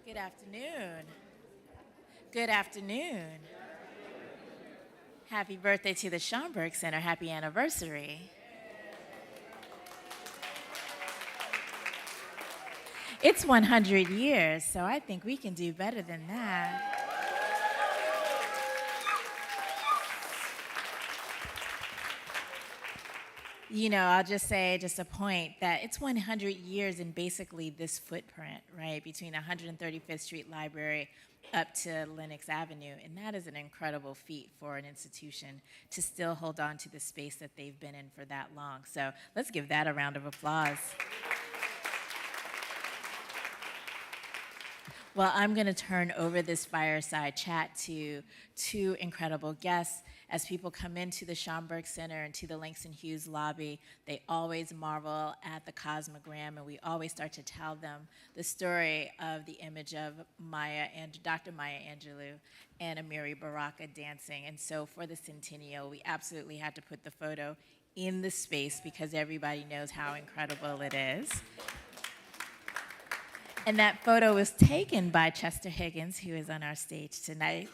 Good afternoon. Good afternoon. Happy birthday to the Schomburg Center. Happy anniversary. It's 100 years, so I think we can do better than that. I'll just say, just a point, that it's 100 years in basically this footprint, right, between 135th Street Library up to Lenox Avenue. And that is an incredible feat for an institution to still hold on to the space that they've been in for that long. So let's give that a round of applause. Well, I'm going to turn over this fireside chat to two incredible guests. As people come into the Schomburg Center and to the Langston Hughes lobby, they always marvel at the cosmogram, and we always start to tell them the story of the image of Dr. Maya Angelou and Amiri Baraka dancing. And so for the centennial, we absolutely had to put the photo in the space because everybody knows how incredible it is. And that photo was taken by Chester Higgins, who is on our stage tonight.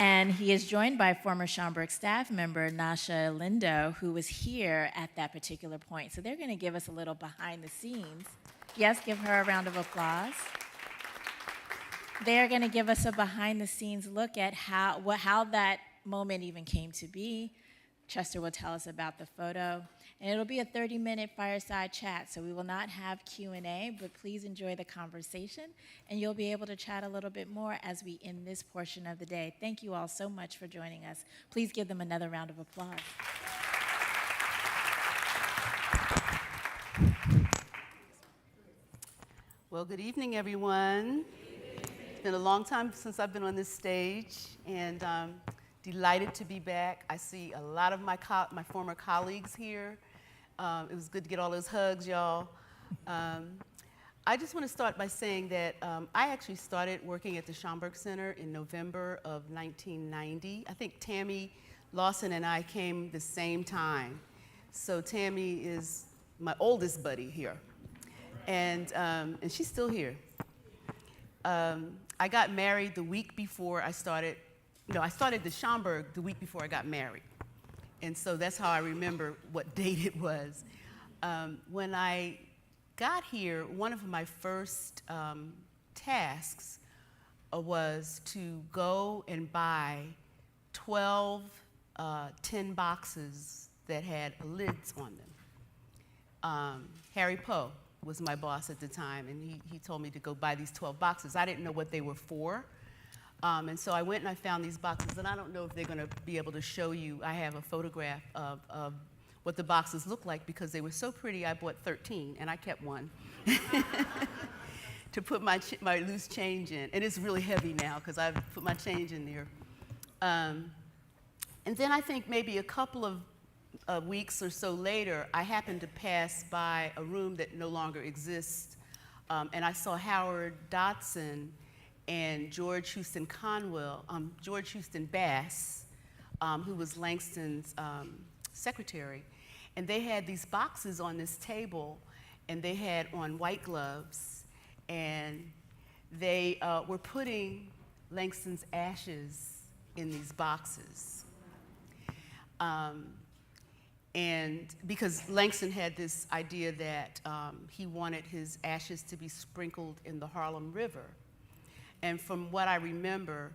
And he is joined by former Schomburg staff member Nasha Lindo, who was here at that particular point. So they're going to give us a little behind the scenes. Yes, give her a round of applause. They're going to give us a behind the scenes look at how that moment even came to be. Chester will tell us about the photo. And it'll be a 30-minute fireside chat, so we will not have Q&A, but please enjoy the conversation, and you'll be able to chat a little bit more as we end this portion of the day. Thank you all so much for joining us. Please give them another round of applause. Well, good evening, everyone. It's been a long time since I've been on this stage, and delighted to be back. I see a lot of my former colleagues here. It was good to get all those hugs, y'all. I just want to start by saying that I actually started working at the Schomburg Center in November of 1990. I think Tammy Lawson and I came the same time. So Tammy is my oldest buddy here. And she's still here. I got married the week before I started the Schomburg the week before I got married. And so that's how I remember what date it was. When I got here, one of my first tasks was to go and buy 12 tin boxes that had lids on them. Harry Poe was my boss at the time, and he told me to go buy these 12 boxes. I didn't know what they were for. And so I went and I found these boxes, and I don't know if they're going to be able to show you. I have a photograph of what the boxes look like because they were so pretty. I bought 13, and I kept one to put my loose change in. And it's really heavy now because I've put my change in there. And then I think maybe a couple of weeks or so later, I happened to pass by a room that no longer exists, and I saw Howard Dotson and George Houston Bass, who was Langston's secretary. And they had these boxes on this table, and they had on white gloves, and they were putting Langston's ashes in these boxes. And because Langston had this idea that he wanted his ashes to be sprinkled in the Harlem River. And from what I remember,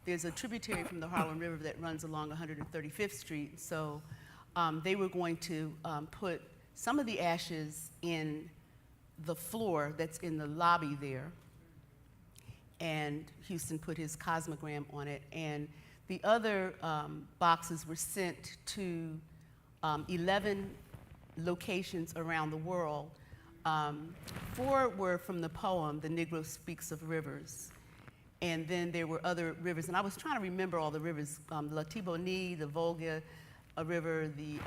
there's a tributary from the Harlem River that runs along 135th Street. So they were going to put some of the ashes in the floor that's in the lobby there. And Houston put his cosmogram on it. And the other boxes were sent to 11 locations around the world. 4 were from the poem, The Negro Speaks of Rivers. And then there were other rivers, and I was trying to remember all the rivers, La Tibonite, the Volga River, the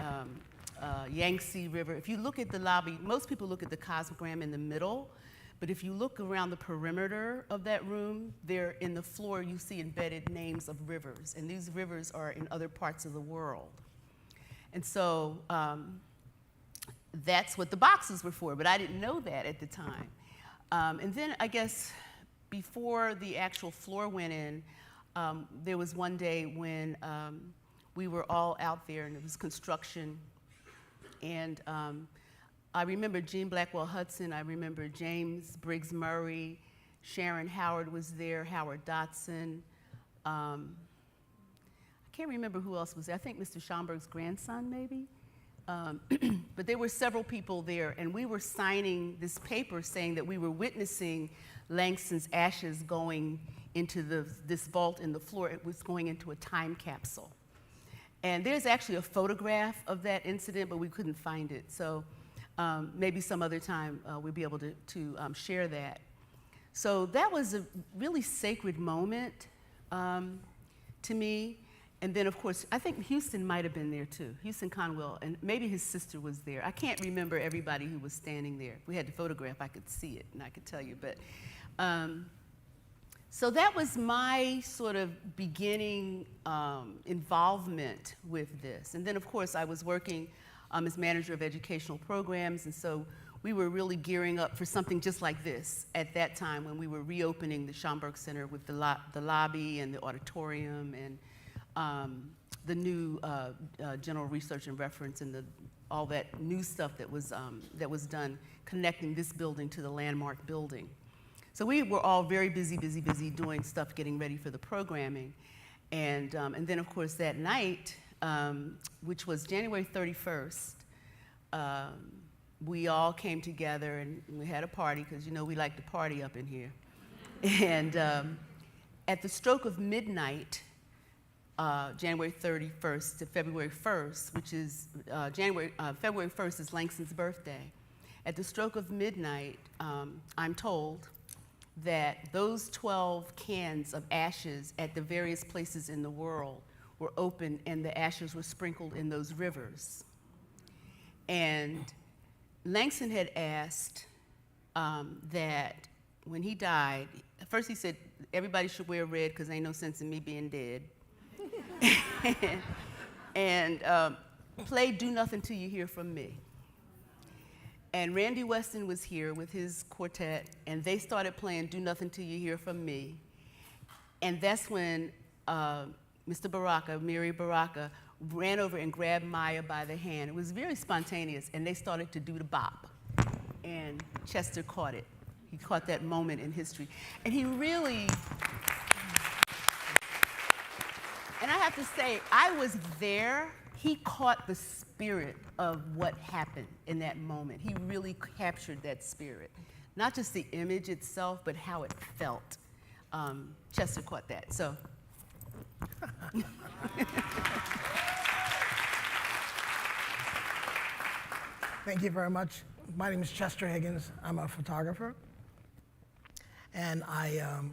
Yangtze River. If you look at the lobby, most people look at the cosmogram in the middle, but if you look around the perimeter of that room, there in the floor you see embedded names of rivers, and these rivers are in other parts of the world. And so that's what the boxes were for, but I didn't know that at the time. And then I guess before the actual floor went in, there was one day when we were all out there and it was construction. And I remember Jean Blackwell Hudson, I remember James Briggs Murray, Sharon Howard was there, Howard Dotson. I can't remember who else was there. I think Mr. Schomburg's grandson, maybe. But there were several people there, and we were signing this paper saying that we were witnessing Langston's ashes going into this vault in the floor. It was going into a time capsule. And there's actually a photograph of that incident, but we couldn't find it. So maybe some other time we'll be able to share that. So that was a really sacred moment to me. And then, of course, I think Houston might have been there too, Houston Conwell, and maybe his sister was there. I can't remember everybody who was standing there. If we had the photograph, I could see it and I could tell you. But so that was my sort of beginning involvement with this. And then, of course, I was working as manager of educational programs, and so we were really gearing up for something just like this at that time when we were reopening the Schomburg Center with the lobby and the auditorium and the new general research and reference and all that new stuff that was done connecting this building to the landmark building. So we were all very busy doing stuff, getting ready for the programming. And then, of course, that night, which was January 31st, we all came together and we had a party, because you know we like to party up in here. And at the stroke of midnight, January 31st to February 1st, which is February 1st is Langston's birthday. At the stroke of midnight, I'm told that those 12 cans of ashes at the various places in the world were opened and the ashes were sprinkled in those rivers. And Langston had asked that when he died, first he said, everybody should wear red because ain't no sense in me being dead. and play Do Nothing Till You Hear From Me. And Randy Weston was here with his quartet, and they started playing Do Nothing Till You Hear From Me. And that's when Mr. Baraka, Amiri Baraka, ran over and grabbed Maya by the hand. It was very spontaneous, and they started to do the bop. And Chester caught it. He caught that moment in history. And he really, and I have to say, I was there. He caught the spirit of what happened in that moment. He really captured that spirit. Not just the image itself, but how it felt. Chester caught that, so. Thank you very much. My name is Chester Higgins. I'm a photographer. And I've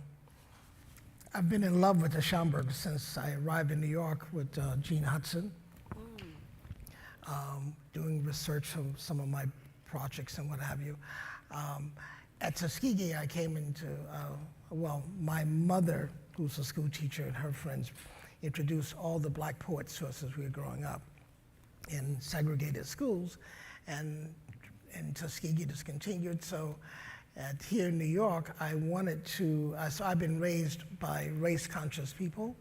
been in love with the Schomburg since I arrived in New York with Gene Hudson, doing research on some of my projects and what have you. At Tuskegee, I came into, well, my mother, who's a school teacher, and her friends introduced all the black poets to us as we were growing up in segregated schools. And Tuskegee discontinued, so here in New York, I wanted to, so I've been raised by race-conscious people,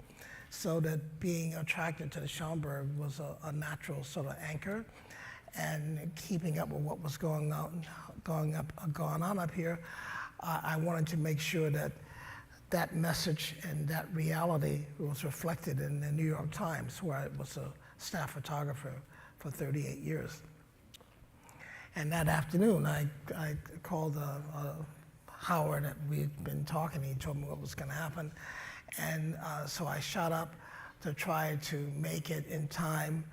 so that being attracted to the Schomburg was a natural sort of anchor, and keeping up with what was going on up here, I wanted to make sure that that message and that reality was reflected in the New York Times, where I was a staff photographer for 38 years. And that afternoon, I called Howard, and we had been talking, he told me what was gonna happen. And so I shot up to try to make it in time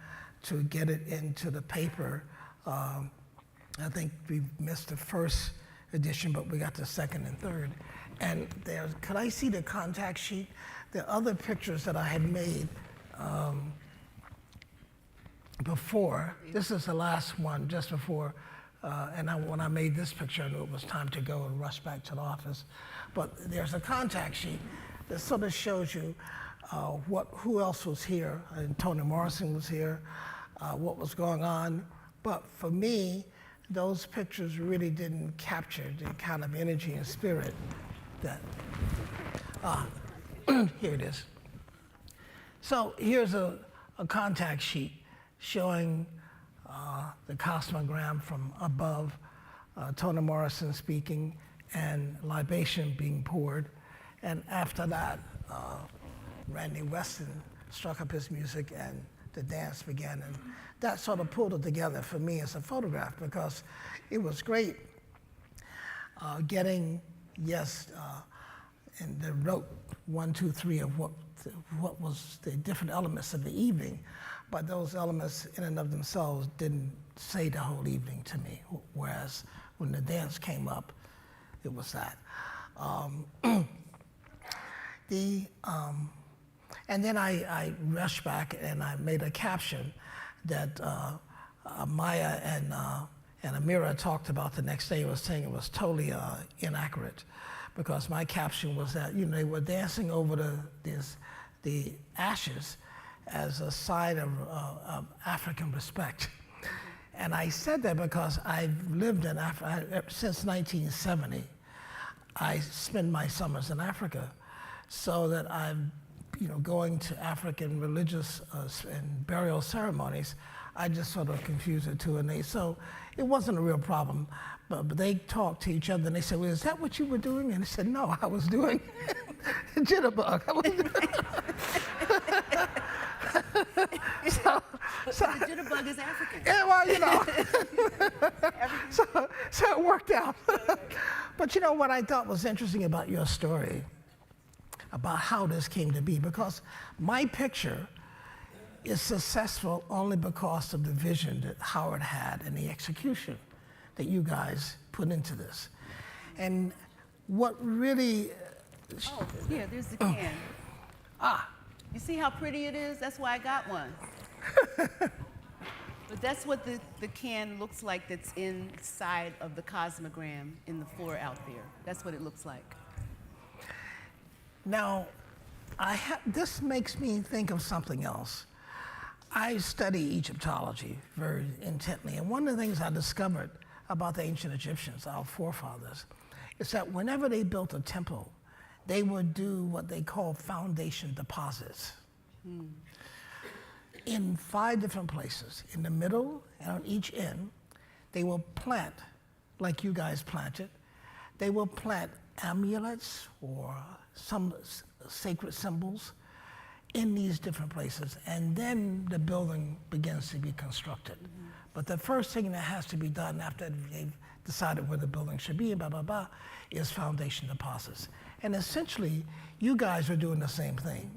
to get it into the paper. I think we missed the first edition, but we got the second and third. And could I see the contact sheet? The other pictures that I had made before, this is the last one, just before, and when I made this picture, I knew it was time to go and rush back to the office. But there's a contact sheet that sort of shows you who else was here. And Toni Morrison was here, what was going on. But for me, those pictures really didn't capture the kind of energy and spirit that, here it is. So here's a contact sheet showing the cosmogram from above, Toni Morrison speaking, and libation being poured. And after that, Randy Weston struck up his music and the dance began. And that sort of pulled it together for me as a photograph, because it was great getting, and they wrote 1, 2, 3 of what was the different elements of the evening, but those elements in and of themselves didn't say the whole evening to me, whereas when the dance came up, it was that. And then I rushed back and I made a caption that Maya and Amiri talked about the next day. Was saying it was totally inaccurate, because my caption was that they were dancing over the ashes as a sign of African respect. And I said that because I've lived in Africa since 1970. I spend my summers in Africa, so that I'm going to African religious and burial ceremonies. I just sort of confused the two, so it wasn't a real problem. But they talked to each other and they said, "Well, is that what you were doing?" And I said, "No, I was doing jitterbug." So the jitterbug is African. Yeah, well, so it worked out. But what I thought was interesting about your story, about how this came to be, because my picture is successful only because of the vision that Howard had and the execution that you guys put into this. And what really... Oh, yeah, there's the can. You see how pretty it is? That's why I got one. But that's what the can looks like that's inside of the cosmogram in the floor out there. That's what it looks like. Now, this makes me think of something else. I study Egyptology very intently, and one of the things I discovered about the ancient Egyptians, our forefathers, is that whenever they built a temple, they would do what they call foundation deposits. In 5 different places. In the middle and on each end, they will plant, like you guys planted, they will plant amulets or some sacred symbols in these different places, and then the building begins to be constructed. But the first thing that has to be done after they've decided where the building should be, is foundation deposits. And essentially, you guys are doing the same thing.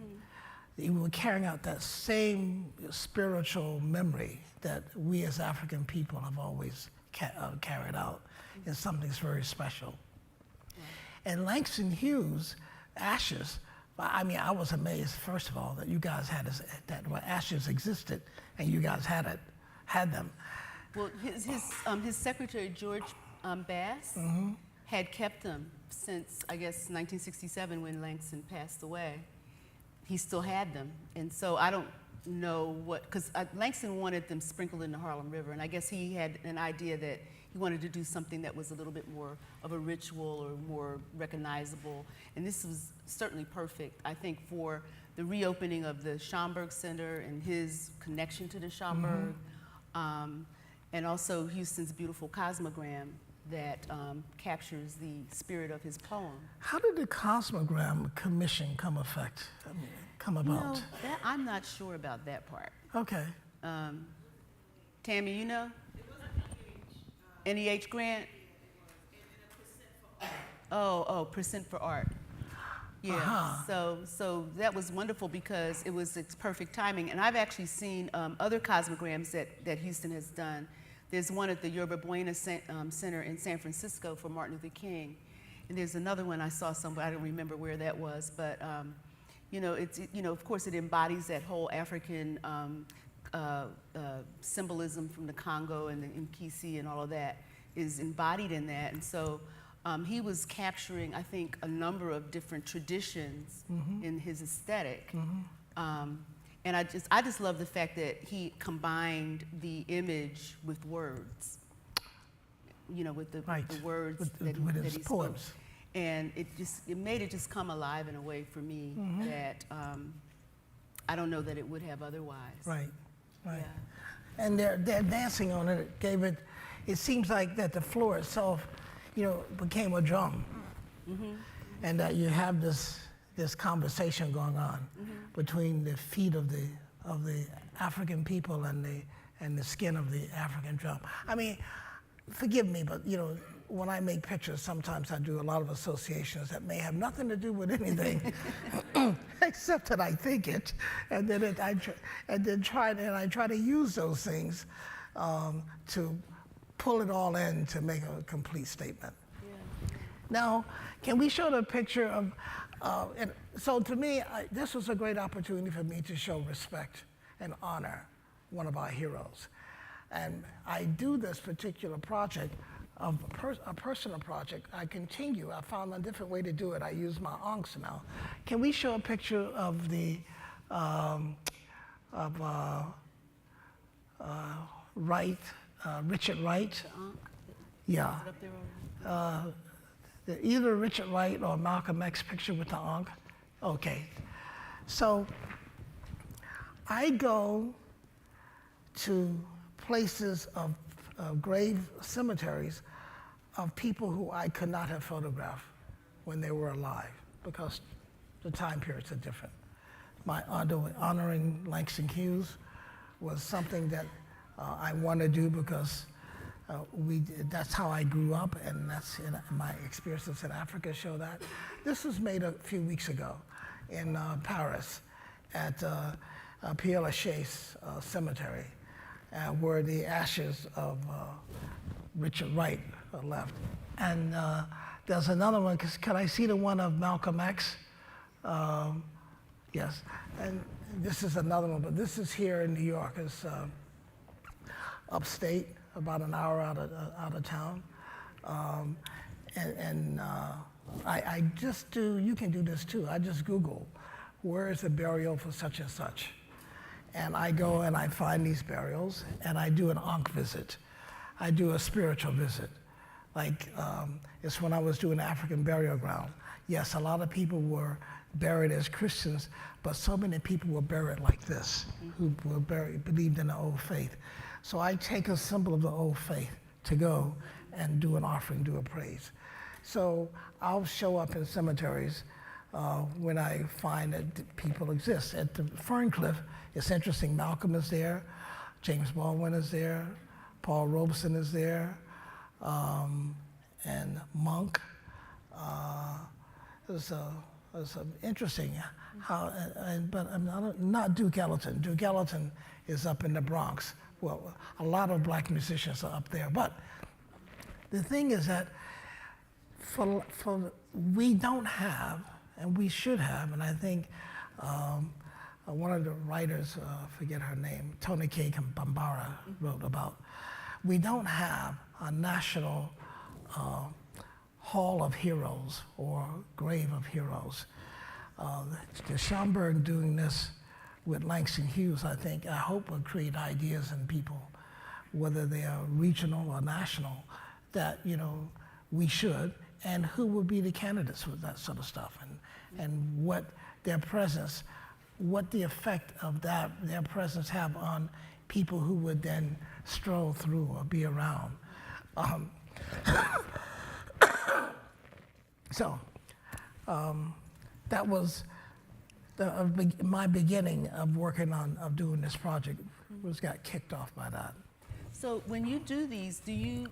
You were carrying out that same spiritual memory that we as African people have always carried out in something that's very special. And Langston Hughes, ashes, I was amazed, first of all, that you guys had that ashes existed and you guys had them. Well, his secretary, George Bass, had kept them since, I guess, 1967 when Langston passed away. He still had them. And so I don't know because Langston wanted them sprinkled in the Harlem River, and I guess he had an idea that he wanted to do something that was a little bit more of a ritual or more recognizable. And this was certainly perfect, I think, for the reopening of the Schomburg Center and his connection to the Schomburg, and also Houston's beautiful cosmogram that captures the spirit of his poem. How did the Cosmogram Commission come about? I'm not sure about that part. Okay. Tammy, you know? It was a NEH grant? Oh, percent for art. Yeah, so that was wonderful because it's perfect timing. And I've actually seen other cosmograms that Houston has done. There's one at the Yerba Buena Center in San Francisco for Martin Luther King. And there's another one I saw somewhere, I don't remember where that was, but of course it embodies that whole African symbolism from the Congo and the Nkisi and all of that is embodied in that. And so he was capturing, I think, a number of different traditions in his aesthetic. And I just love the fact that he combined the image with words. you know, with the Right. words With that his he spoke. poems. And it made it just come alive in a way for me that I don't know that it would have otherwise. Right, right. Yeah. And they're dancing on it. It gave it. It seems like that the floor itself, you know, became a drum, and that you have this conversation going on between the feet of the African people and the skin of the African drum. I mean, forgive me, but you know, when I make pictures, sometimes I do a lot of associations that may have nothing to do with anything, except that I think it, and then I try to use those things to pull it all in to make a complete statement. Yeah. Now, can we show the picture of? And so to me, this was a great opportunity for me to show respect and honor one of our heroes. And I do this particular project, a personal project. I continue. I found a different way to do it. I use my ankhs now. Can we show a picture of the Wright, Richard Wright? Yeah. Is it up there already? Either Richard Wright or Malcolm X picture with the ankh. Okay. So I go to places of grave cemeteries of people who I could not have photographed when they were alive because the time periods are different. My honoring Langston Hughes was something that I want to do because that's how I grew up, and that's my experiences in Africa show that. This was made a few weeks ago in Paris at Père Lachaise Cemetery, where the ashes of Richard Wright are left. And there's another one, can I see the one of Malcolm X? Yes, and this is another one, but this is here in New York. It's upstate, about an hour out of town. I just do, you can do this too, I just Google, where is the burial for such and such? And I go and I find these burials, and I do an ankh visit. I do a spiritual visit. Like, it's when I was doing the African burial ground. Yes, a lot of people were buried as Christians, but so many people were buried like this, who were believed in the old faith. So I take a symbol of the old faith to go and do an offering, do a praise. So I'll show up in cemeteries when I find that people exist. At the Ferncliff, it's interesting, Malcolm is there, James Baldwin is there, Paul Robeson is there, and Monk. It's interesting how, but I'm not Duke Ellington. Duke Ellington is up in the Bronx. Well, a lot of black musicians are up there, but the thing is that we don't have, and we should have, and I think one of the writers, forget her name, Tony K. Bambara wrote about, we don't have a national hall of heroes or grave of heroes. The Schomburg doing this with Langston Hughes, I hope will create ideas in people, whether they are regional or national, that, you know, we should, and who will be the candidates with that sort of stuff, and what their presence, what the effect of their presence have on people who would then stroll through or be around. So that was my beginning of working of doing this project. Got kicked off by that. So when you do these, do you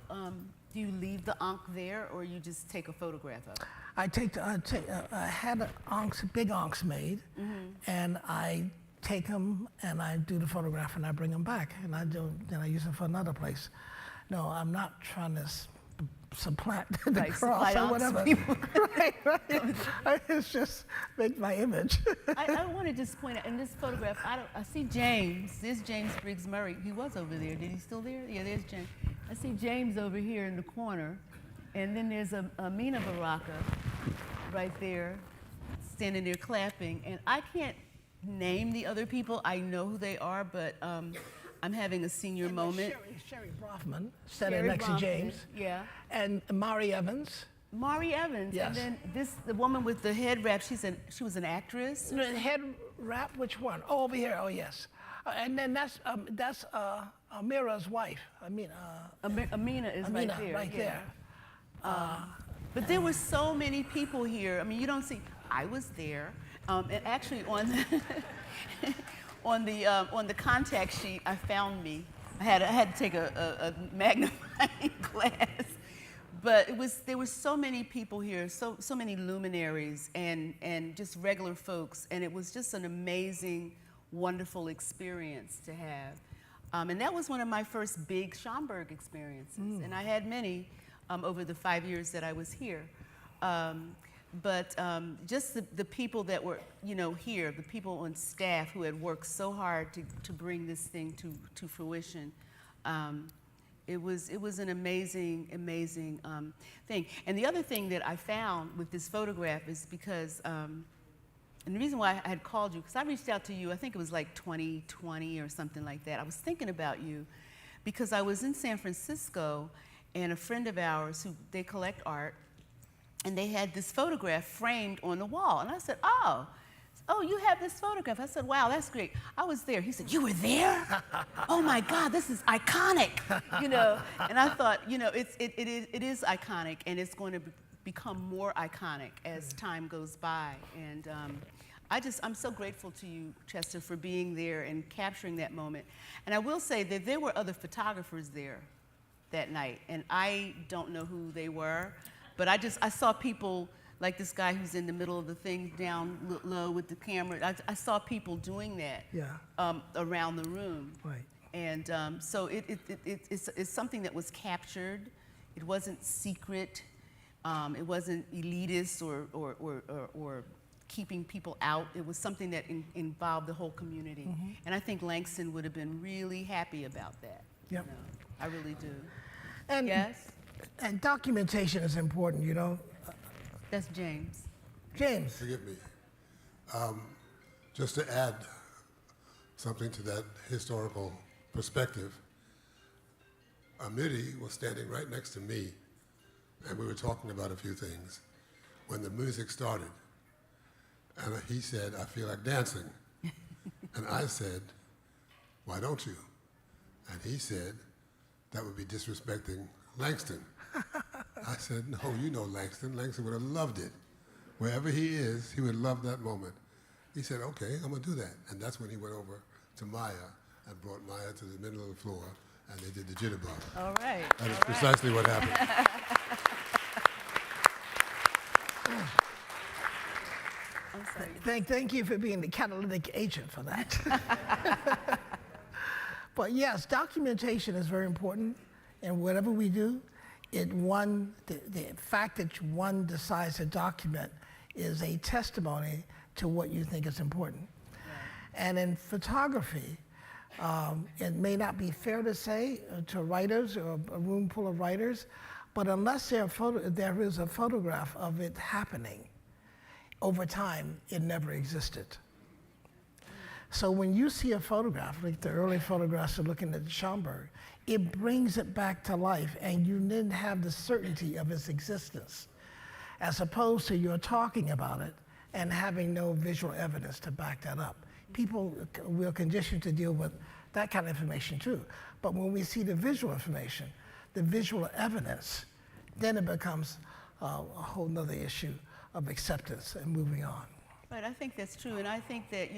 leave the ankh there, or you just take a photograph of it? I had big ankhs made, and I take them and I do the photograph and I bring them back, and then I use them for another place. No, I'm not trying to supplant the cross or whatever. Right. It's just make my image. I want to just point out, in this photograph, I see James. There's James Briggs Murray. He was over there. Did he still there? Yeah, there's James. I see James over here in the corner. And then there's Amina Baraka right there, standing there clapping. And I can't name the other people. I know who they are, but I'm having a senior moment. Sherry Brofman, standing Sherry next to Brofman, James. yeah. And Amiri Evans. Mari Evans, Yes. and then the woman with the head wrap, she was an actress. No, head wrap, which one? Oh, over here, oh yes. And then that's Amira's wife. Amina is right Amina, there. right yeah. there. But there were so many people here. I mean, you don't see. I was there, and actually on the contact sheet, I found me. I had to take a magnifying glass. But there were so many people here, so many luminaries and just regular folks, and it was just an amazing, wonderful experience to have. And that was one of my first big Schomburg experiences, and I had many over the 5 years that I was here. But just the people that were, here, the people on staff who had worked so hard to bring this thing to fruition. It was an amazing, amazing thing. And the other thing that I found with this photograph is because, and the reason why I had called you, because I reached out to you, I think it was like 2020 or something like that. I was thinking about you because I was in San Francisco, and a friend of ours they collect art, and they had this photograph framed on the wall. And I said, oh, you have this photograph. I said, wow, that's great. I was there. He said, you were there? Oh my God, this is iconic, And I thought, it is iconic, and it's going to become more iconic as time goes by. And I'm so grateful to you, Chester, for being there and capturing that moment. And I will say that there were other photographers there that night, and I don't know who they were, but I saw people like this guy who's in the middle of the thing down low with the camera. I saw people doing that around the room. Right. And so it's something that was captured. It wasn't secret. It wasn't elitist or keeping people out. It was something that involved the whole community. Mm-hmm. And I think Langston would have been really happy about that. Yep. I really do. And, yes? And documentation is important, That's James. James. Forgive me. Just to add something to that historical perspective, Amiri was standing right next to me, and we were talking about a few things when the music started. And he said, I feel like dancing. And I said, why don't you? And he said, that would be disrespecting Langston. I said, no, you know Langston. Langston would have loved it. Wherever he is, he would love that moment. He said, okay, I'm going to do that. And that's when he went over to Maya and brought Maya to the middle of the floor, and they did the jitterbug. All right. That is precisely what happened. I'm sorry. Thank you for being the catalytic agent for that. But yes, documentation is very important, and whatever we do, the fact that one decides to document is a testimony to what you think is important. Right. And in photography, it may not be fair to say to writers or a room full of writers, but unless there is a photograph of it happening, over time, it never existed. So when you see a photograph, like the early photographs of looking at the Schomburg, it brings it back to life, and you didn't have the certainty of its existence, as opposed to you're talking about it and having no visual evidence to back that up. People will condition to deal with that kind of information too. But when we see the visual information, the visual evidence, then it becomes a whole nother issue of acceptance and moving on. Right, I think that's true, and I think that,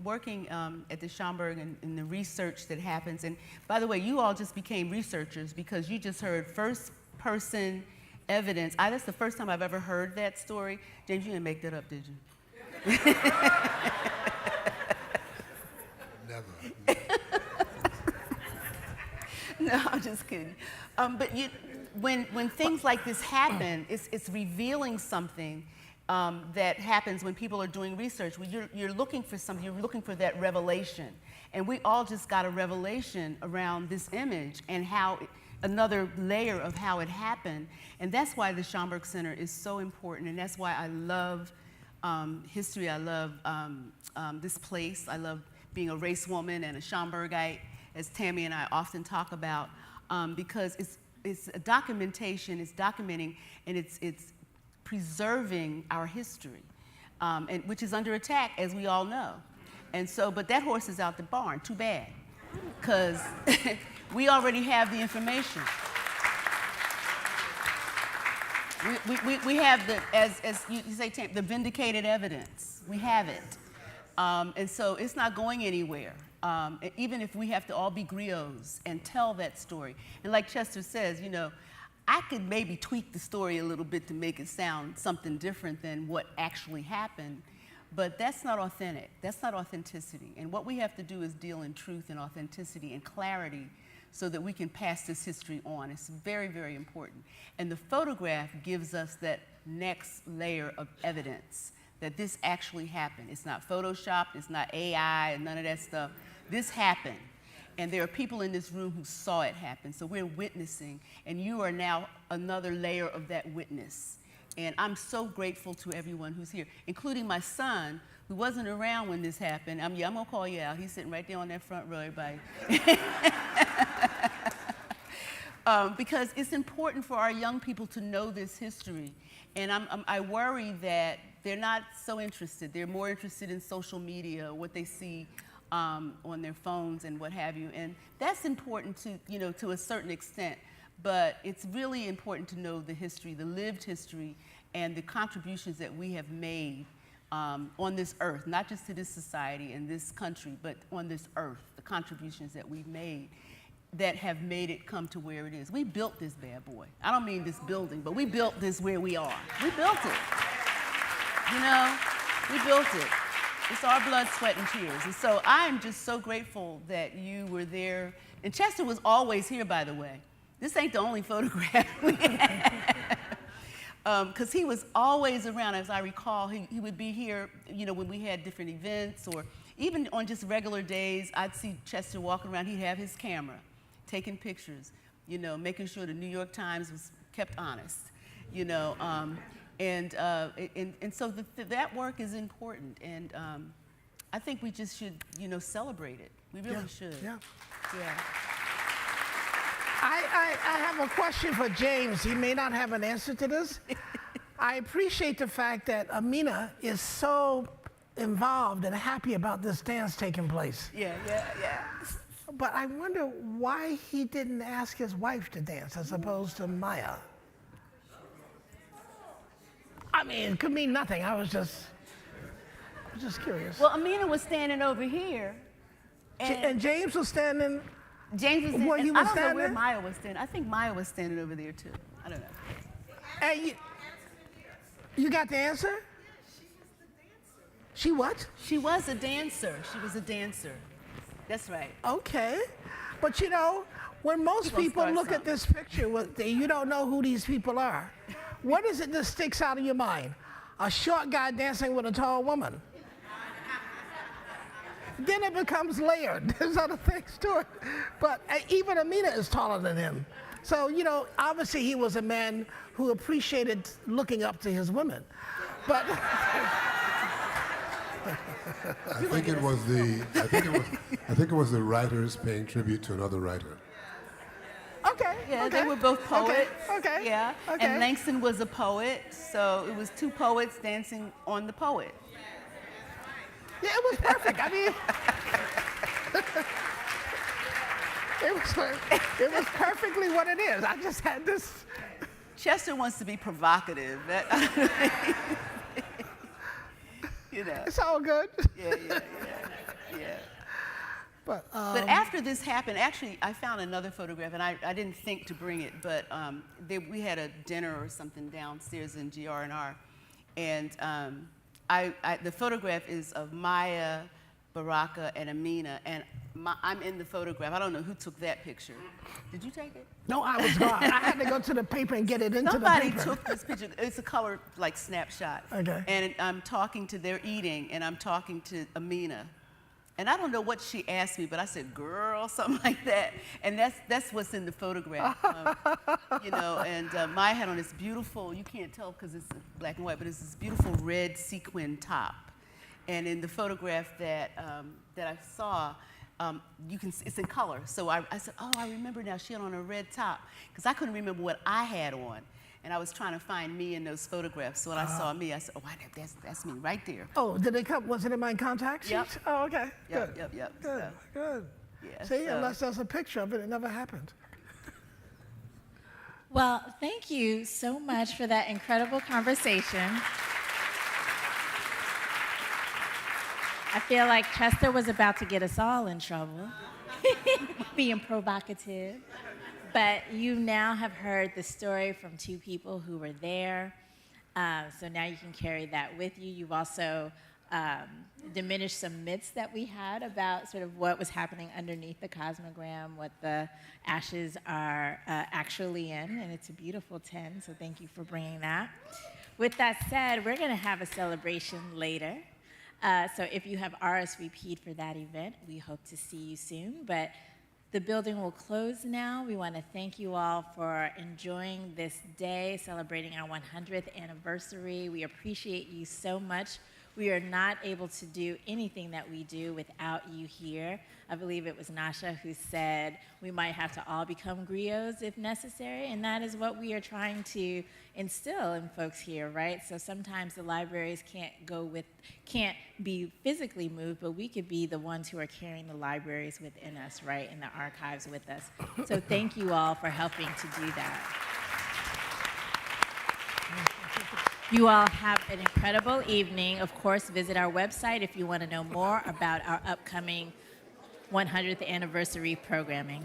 working at the Schomburg and the research that happens, and by the way, you all just became researchers because you just heard first-person evidence. That's the first time I've ever heard that story. James, you didn't make that up, did you? Never. No, I'm just kidding. But when things like this happen, it's revealing something that happens when people are doing research. When you're looking for something, you're looking for that revelation. And we all just got a revelation around this image and how another layer of how it happened. And that's why the Schomburg Center is so important. And that's why I love history. I love this place. I love being a race woman and a Schomburgite as Tammy and I often talk about, because it's a documentation, it's documenting, and it's preserving our history, and which is under attack, as we all know. And so, but that horse is out the barn. Too bad, because we already have the information. We have the, as you say, Tam, the vindicated evidence. We have it. And so it's not going anywhere, even if we have to all be griots and tell that story. And like Chester says, you know, I could maybe tweak the story a little bit to make it sound something different than what actually happened, but that's not authentic. That's not authenticity. And what we have to do is deal in truth and authenticity and clarity so that we can pass this history on. It's very, very important. And the photograph gives us that next layer of evidence that this actually happened. It's not photoshopped, it's not AI, and none of that stuff. This happened. And there are people in this room who saw it happen. So we're witnessing, and you are now another layer of that witness. And I'm so grateful to everyone who's here, including my son, who wasn't around when this happened. I'm gonna call you out. He's sitting right there on that front row, everybody. Because it's important for our young people to know this history. And I worry that they're not so interested. They're more interested in social media, what they see on their phones and what have you. And that's important to, you know, to a certain extent. But it's really important to know the history, the lived history, and the contributions that we have made on this earth, not just to this society and this country, but on this earth, the contributions that we've made that have made it come to where it is. We built this bad boy. I don't mean this building, but we built this where we are. We built it. You know, we built it. It's our blood, sweat, and tears. And so I am just so grateful that you were there. And Chester was always here, by the way. This ain't the only photograph we had. Because he was always around. As I recall, he would be here, you know, when we had different events, or even on just regular days, I'd see Chester walking around. He'd have his camera, taking pictures, you know, making sure the New York Times was kept honest, you know. And so that work is important. And I think we just should, you know, celebrate it. We really should. Yeah. Yeah. I have a question for James. He may not have an answer to this. I appreciate the fact that Amina is so involved and happy about this dance taking place. Yeah. But I wonder why he didn't ask his wife to dance as opposed to Maya. I mean, it could mean nothing. I was just curious. Well, Amina was standing over here. And James was standing. James was Where he I was don't know where standing? Maya was standing. I think Maya was standing over there too. I don't know. And you got the answer? She what? She was a dancer. She was a dancer. That's right. Okay. But you know, when most gonna people start look at something. this picture, you don't know who these people are. What is it that sticks out of your mind? A short guy dancing with a tall woman. Then it becomes layered. There's other things to it. But even Amina is taller than him. So, you know, obviously he was a man who appreciated looking up to his women. But I think it was the writers paying tribute to another writer. okay. Yeah, okay, they were both poets. Okay. Yeah. Okay. And Langston was a poet, so it was two poets dancing on the poet. Yeah, it was perfect. I mean, it was perfectly what it is. I just had this. Chester wants to be provocative. You know. It's all good. Yeah. But But after this happened, actually, I found another photograph, and I didn't think to bring it, but we had a dinner or something downstairs in GR&R, and the photograph is of Maya, Baraka, and Amina, and I'm in the photograph. I don't know who took that picture. Did you take it? no, I was gone. I had to go to the paper and get it into Somebody the paper. took this picture. It's a color like snapshot. Okay. And I'm talking to, they're eating, and I'm talking to Amina. And I don't know what she asked me, but I said, girl, something like that. And that's what's in the photograph. You know, and Maya had on this beautiful, you can't tell because it's black and white, but it's this beautiful red sequin top. And in the photograph that I saw, you can, it's in color. So I said, oh, I remember now, she had on a red top, because I couldn't remember what I had on. And I was trying to find me in those photographs. So when I saw me, I said, oh, that's me right there. Oh, did they come? Was it in my contact sheet? Yep. Oh, okay. Yep, Good. yep. Good. So, Good. yeah, See, so- unless there's a picture of it, it never happened. Well, thank you so much for that incredible conversation. I feel like Chester was about to get us all in trouble, being provocative. But you now have heard the story from two people who were there. So now you can carry that with you. You've also diminished some myths that we had about sort of what was happening underneath the cosmogram, what the ashes are actually in, and it's a beautiful 10, so thank you for bringing that. With that said, we're gonna have a celebration later. So if you have RSVP'd for that event, we hope to see you soon, but the building will close now. We want to thank you all for enjoying this day, celebrating our 100th anniversary. We appreciate you so much. We are not able to do anything that we do without you here. I believe it was Nasha who said we might have to all become griots if necessary, and that is what we are trying to instill in folks here, right? So sometimes the libraries can't be physically moved, but we could be the ones who are carrying the libraries within us, right, and the archives with us. So thank you all for helping to do that. You all have an incredible evening. Of course, visit our website if you want to know more about our upcoming 100th anniversary programming.